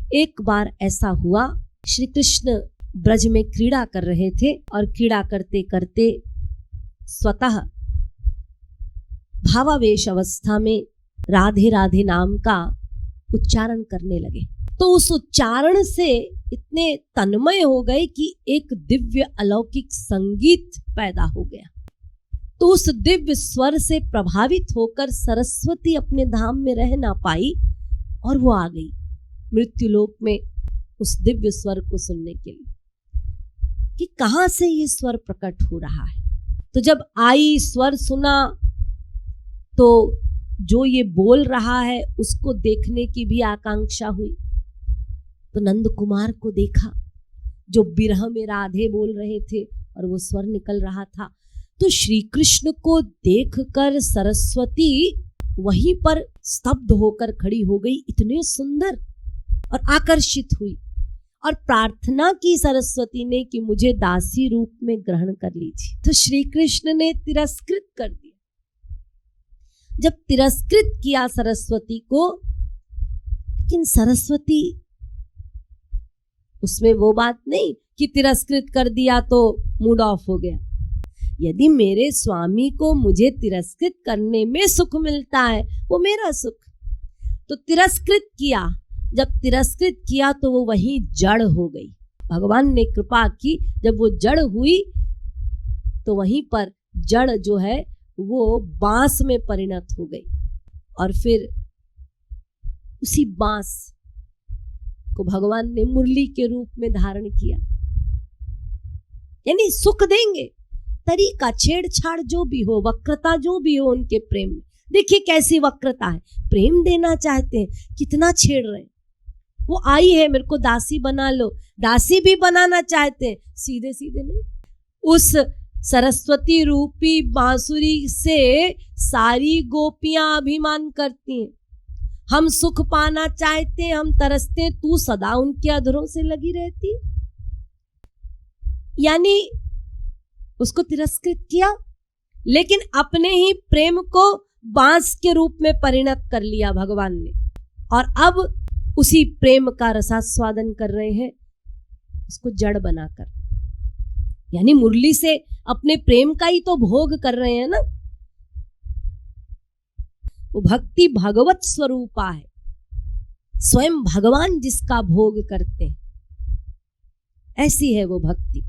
एक बार ऐसा हुआ, श्री कृष्ण ब्रज में क्रीड़ा कर रहे थे और क्रीड़ा करते करते स्वतः भावावेश अवस्था में राधे राधे नाम का उच्चारण करने लगे। तो उस उच्चारण से इतने तन्मय हो गए कि एक दिव्य अलौकिक संगीत पैदा हो गया। तो उस दिव्य स्वर से प्रभावित होकर सरस्वती अपने धाम में रह ना पाई और वो आ गई मृत्युलोक में उस दिव्य स्वर को सुनने के लिए कि कहां से ये स्वर प्रकट हो रहा है। तो जब आई, स्वर सुना, तो जो ये बोल रहा है उसको देखने की भी आकांक्षा हुई। तो नंद कुमार को देखा जो बिरह में राधे बोल रहे थे और वो स्वर निकल रहा था। तो श्री कृष्ण को देखकर सरस्वती वहीं पर स्तब्ध होकर खड़ी हो गई, इतने सुंदर और आकर्षित हुई और प्रार्थना की सरस्वती ने कि मुझे दासी रूप में ग्रहण कर लीजिए। तो श्री कृष्ण ने तिरस्कृत कर दिया। जब तिरस्कृत किया सरस्वती को, लेकिन सरस्वती उसमें वो बात नहीं कि तिरस्कृत कर दिया तो मूड ऑफ हो गया। यदि मेरे स्वामी को मुझे तिरस्कृत करने में सुख मिलता है, वो मेरा सुख। तो तिरस्कृत किया, जब तिरस्कृत किया तो वो वहीं जड़ हो गई। भगवान ने कृपा की, जब वो जड़ हुई तो वहीं पर जड़ जो है वो बांस में परिणत हो गई और फिर उसी बांस को भगवान ने मुरली के रूप में धारण किया। यानी सुख देंगे, तरीका छेड़छाड़ जो भी हो, वक्रता जो भी हो उनके प्रेम में, देखिए कैसी वक्रता है। प्रेम देना चाहते हैं, कितना छेड़ रहे हैं। वो आई है, मेरे को दासी बना लो, दासी भी बनाना चाहते हैं, सीधे सीधे नहीं। उस सरस्वती रूपी बांसुरी से सारी गोपियां अभिमान करती हैं। हम सुख पाना चाहते हैं, हम तरसते हैं, तू सदा उनके अधरों से लगी रहती। यानी उसको तिरस्कृत किया, लेकिन अपने ही प्रेम को बांस के रूप में परिणत कर लिया भगवान ने, और अब उसी प्रेम का रसास्वादन कर रहे हैं उसको जड़ बनाकर। यानी मुरली से अपने प्रेम का ही तो भोग कर रहे हैं ना। वो भक्ति भगवत स्वरूपा है, स्वयं भगवान जिसका भोग करते हैं, ऐसी है वो भक्ति।